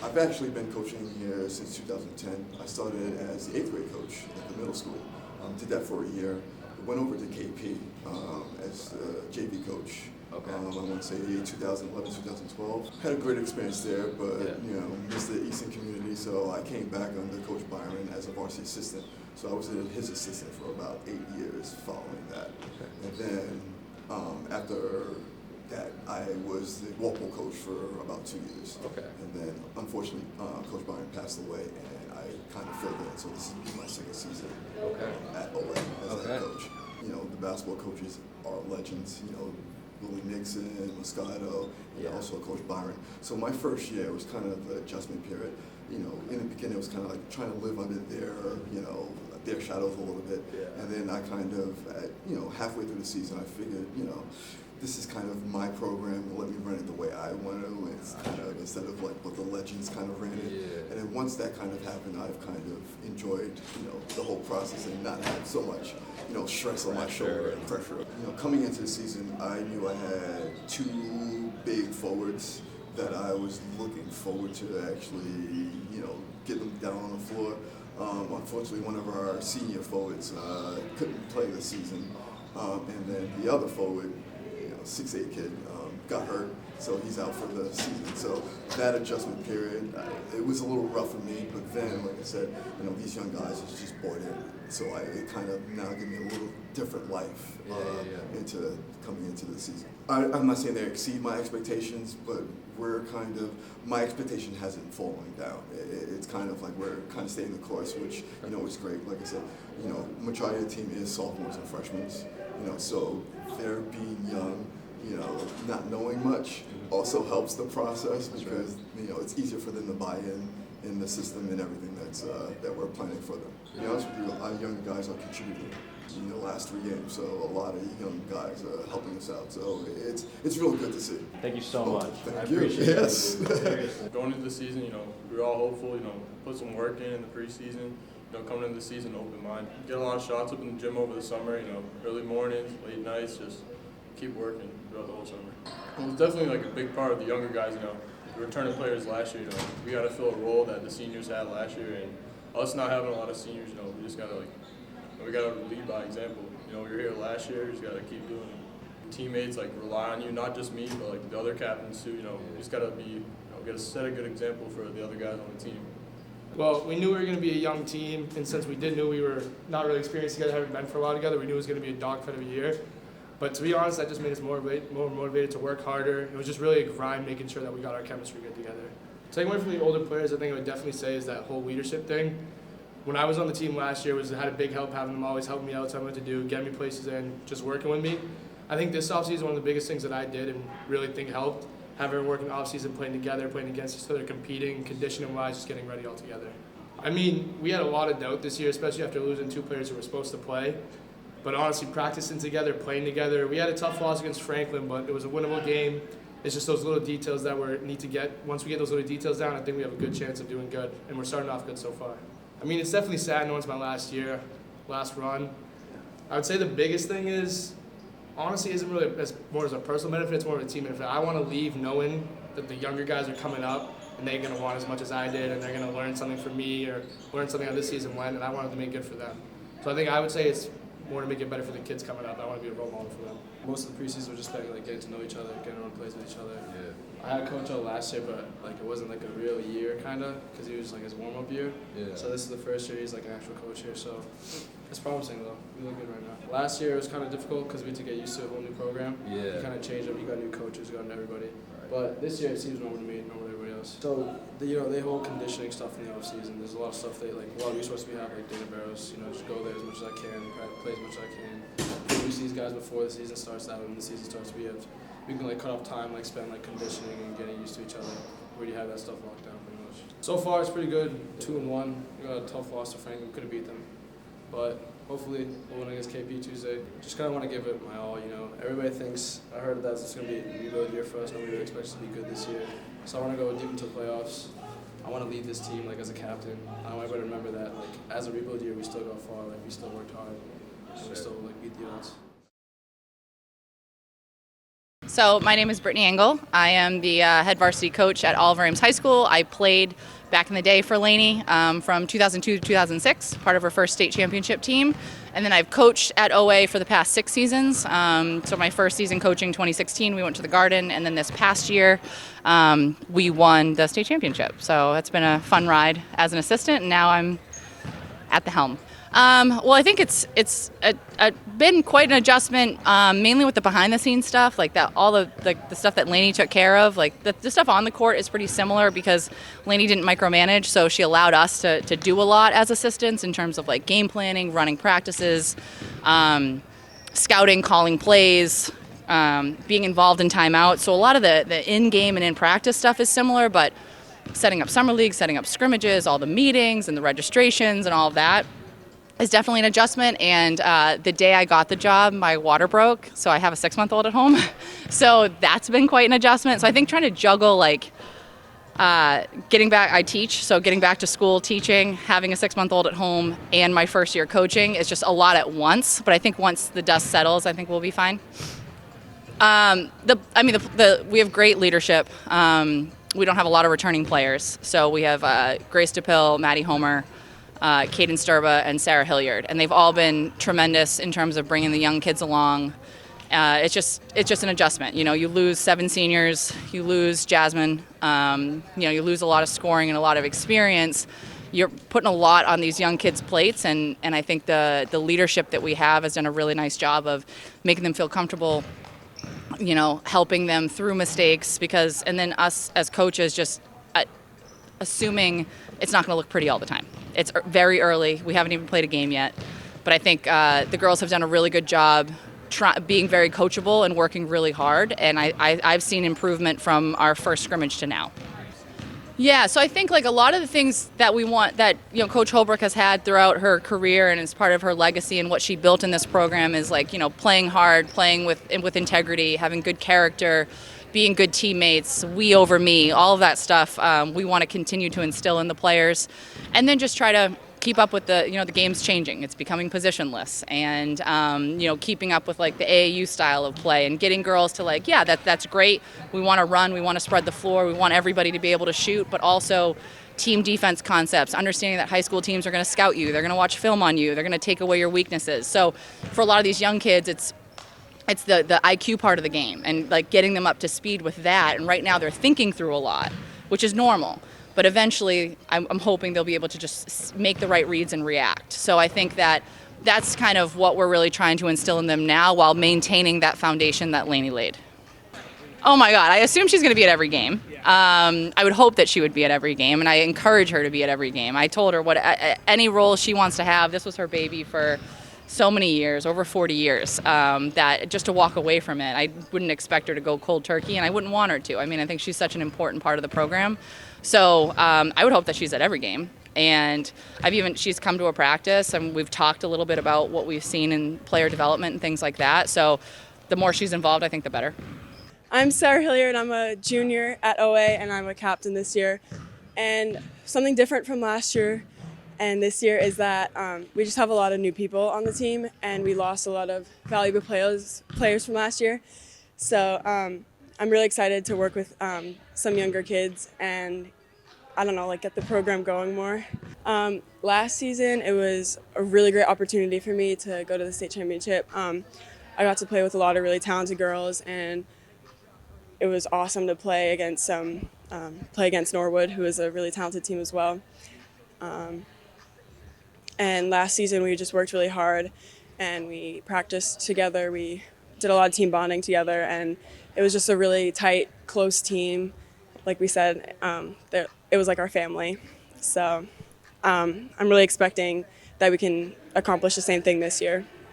I've actually been coaching here since 2010. I started as the 8th grade coach at the middle school. Did that for a year. Went over to KP as the JV coach. Okay. I want to say 2011, 2012. Had a great experience there, but missed the Eastern community, so I came back under Coach Byron as a varsity assistant. So I was his assistant for about 8 years following that. Okay. And then after that, I was the Walpole coach for about 2 years. Okay. And then, unfortunately, Coach Byron passed away, and I kind of filled in. So this is my second season at OA as head coach. You know, the basketball coaches are legends. You know, Willie Nixon, Moscato, and also Coach Byron. So my first year was kind of the adjustment period. You know, in the beginning, it was kind of like trying to live under their shadows a little bit. Yeah. And then I kind of, halfway through the season, I figured, this is kind of my program. Let me run it the way I want to. It's kind of instead of like what the legends kind of ran it. Yeah. And then once that kind of happened, I've kind of enjoyed, the whole process and not had so much, stress on my shoulder and pressure. Coming into the season, I knew I had two big forwards that I was looking forward to actually, get them down on the floor. Unfortunately, one of our senior forwards couldn't play this season, and then the other forward, 6'8" kid, got hurt, so he's out for the season. So that adjustment period, it was a little rough for me, but then, like I said, these young guys just bought in. So it kind of now gave me a little different life into coming into the season. I'm not saying they exceed my expectations, but my expectation hasn't fallen down. It's kind of like we're kind of staying the course, which, is great. Like I said, majority of the team is sophomores and freshmen, so they're being young, not knowing much also helps the process because, it's easier for them to buy in the system and everything that we're planning for them. To be honest with you, our young guys are contributing in the last 3 games, so a lot of young guys are helping us out. So it's real good to see. Thank you so much. Thank you. Appreciate yes. it. Going into the season, we were all hopeful, put some work in the preseason, coming into the season open mind. Get a lot of shots up in the gym over the summer, early mornings, late nights, just keep working throughout the whole summer. It was definitely like a big part of the younger guys, the returning players last year, we got to fill a role that the seniors had last year, and us not having a lot of seniors, we just got to we got to lead by example. We were here last year, just got to keep doing it. Teammates rely on you, not just me, but the other captains too. You just got to be, got to set a good example for the other guys on the team. Well, we knew we were going to be a young team, and since we did know we were not really experienced together, having been for a while together, we knew it was going to be a dogfight of a year. But to be honest, that just made us more motivated to work harder. It was just really a grind, making sure that we got our chemistry good together. Taking away from the older players, I think I would definitely say is that whole leadership thing. When I was on the team last year, had a big help having them always help me out, tell me what to do, get me places in, just working with me. I think this offseason, one of the biggest things that I did and really think helped, having working offseason, playing together, playing against each other, competing, conditioning-wise, just getting ready all together. I mean, we had a lot of doubt this year, especially after losing 2 players who were supposed to play. But honestly, practicing together, playing together, we had a tough loss against Franklin, but it was a winnable game. It's just those little details that we need to get. Once we get those little details down, I think we have a good chance of doing good, and we're starting off good so far. I mean, it's definitely sad knowing it's my last run. I would say the biggest thing is, honestly, isn't really more as a personal benefit, it's more of a team benefit. I want to leave knowing that the younger guys are coming up, and they're going to want as much as I did, and they're going to learn something from me or learn something how this season went, and I wanted to make good for them. So I think I would say it's more to make it better for the kids coming up. I want to be a role model for them. Most of the preseason was just getting to know each other, getting on plays with each other. Yeah. I had a coach out last year, but it wasn't a real year because he was his warm-up year. Yeah. So this is the first year he's an actual coach here. So it's promising though. We look good right now. Last year it was kind of difficult because we had to get used to a whole new program. Yeah. You kind of changed up. You got new coaches, you got everybody. Right. But this year it seems normal to me, normal to everybody else. So they hold conditioning stuff in the off season. There's a lot of stuff a lot of resources we have Dana Barrows. Just go there as much as I can, play as much as I can. We see these guys before the season starts. That when the season starts, we can cut off time, spend conditioning and getting used to each other. We already have that stuff locked down pretty much. So far it's pretty good. 2-1. We got a tough loss to Franklin. Could have beat them, but hopefully we'll win against KP Tuesday. Just kind of want to give it my all. Everybody thinks I heard that it's going to be a rebuild year for us. Nobody really expects us to be good this year. So I want to go deep into the playoffs. I want to lead this team as a captain. I want everybody to remember that as a rebuild year, we still got far. We still worked hard. And we still beat the odds. So my name is Brittany Engel. I am the head varsity coach at Oliver Ames High School. I played back in the day for Lainey from 2002 to 2006, part of her first state championship team. And then I've coached at OA for the past 6 seasons. So my first season coaching, 2016, we went to the Garden. And then this past year, we won the state championship. So it's been a fun ride as an assistant, and now I'm at the helm. Well, I think it's been quite an adjustment, mainly with the behind-the-scenes stuff, like that. All the stuff that Lainey took care of, like the stuff on the court is pretty similar because Lainey didn't micromanage, so she allowed us to do a lot as assistants in terms of like game planning, running practices, scouting, calling plays, being involved in timeout. So a lot of the in-game and in-practice stuff is similar, but setting up summer leagues, setting up scrimmages, all the meetings and the registrations and all of that is definitely an adjustment. And the day I got the job, my water broke, so I have a 6-month-old at home. So that's been quite an adjustment. So I think trying to juggle like getting back, I teach, so getting back to school, teaching, having a 6-month-old at home, and my first year coaching is just a lot at once. But I think once the dust settles, I think we'll be fine. We have great leadership. We don't have a lot of returning players, so we have Grace DePill, Maddie Homer, Kaden Sturba, and Sarah Hilliard, and they've all been tremendous in terms of bringing the young kids along. It's just an adjustment. You know, you lose 7 seniors, you lose Jasmine, you lose a lot of scoring and a lot of experience. You're putting a lot on these young kids' plates, and I think the leadership that we have has done a really nice job of making them feel comfortable, you know, helping them through mistakes, and then us as coaches just assuming it's not going to look pretty all the time. It's very early. We haven't even played a game yet. But I think the girls have done a really good job being very coachable and working really hard. And I've seen improvement from our first scrimmage to now. Yeah, so I think like a lot of the things that we want, that Coach Holbrook has had throughout her career and as part of her legacy and what she built in this program is like, playing hard, playing with integrity, having good character, being good teammates, we over me, all of that stuff we want to continue to instill in the players. And then just try to keep up with the game's changing. It's becoming positionless, and keeping up with like the AAU style of play and getting girls to like, yeah, that's great. We want to run, we want to spread the floor, we want everybody to be able to shoot, but also team defense concepts, understanding that high school teams are going to scout you, they're going to watch film on you, they're going to take away your weaknesses. So for a lot of these young kids, it's the IQ part of the game and like getting them up to speed with that. And right now they're thinking through a lot, which is normal. But eventually I'm hoping they'll be able to just make the right reads and react. So I think that's kind of what we're really trying to instill in them now while maintaining that foundation that Lainey laid. Oh my God, I assume she's going to be at every game. I would hope that she would be at every game, and I encourage her to be at every game. I told her any role she wants to have. This was her baby for so many years, over 40 years, that just to walk away from it, I wouldn't expect her to go cold turkey, and I wouldn't want her to. I mean, I think she's such an important part of the program. So I would hope that she's at every game. And she's come to a practice, and we've talked a little bit about what we've seen in player development and things like that. So the more she's involved, I think the better. I'm Sarah Hilliard. I'm a junior at OA, and I'm a captain this year. And something different from last year and this year is that we just have a lot of new people on the team, and we lost a lot of valuable players from last year. So I'm really excited to work with some younger kids and, get the program going more. Last season, it was a really great opportunity for me to go to the state championship. I got to play with a lot of really talented girls, and it was awesome to play against Norwood, who is a really talented team as well. And last season, we just worked really hard, and we practiced together. We did a lot of team bonding together, and it was just a really tight, close team. Like we said, it was like our family. So I'm really expecting that we can accomplish the same thing this year.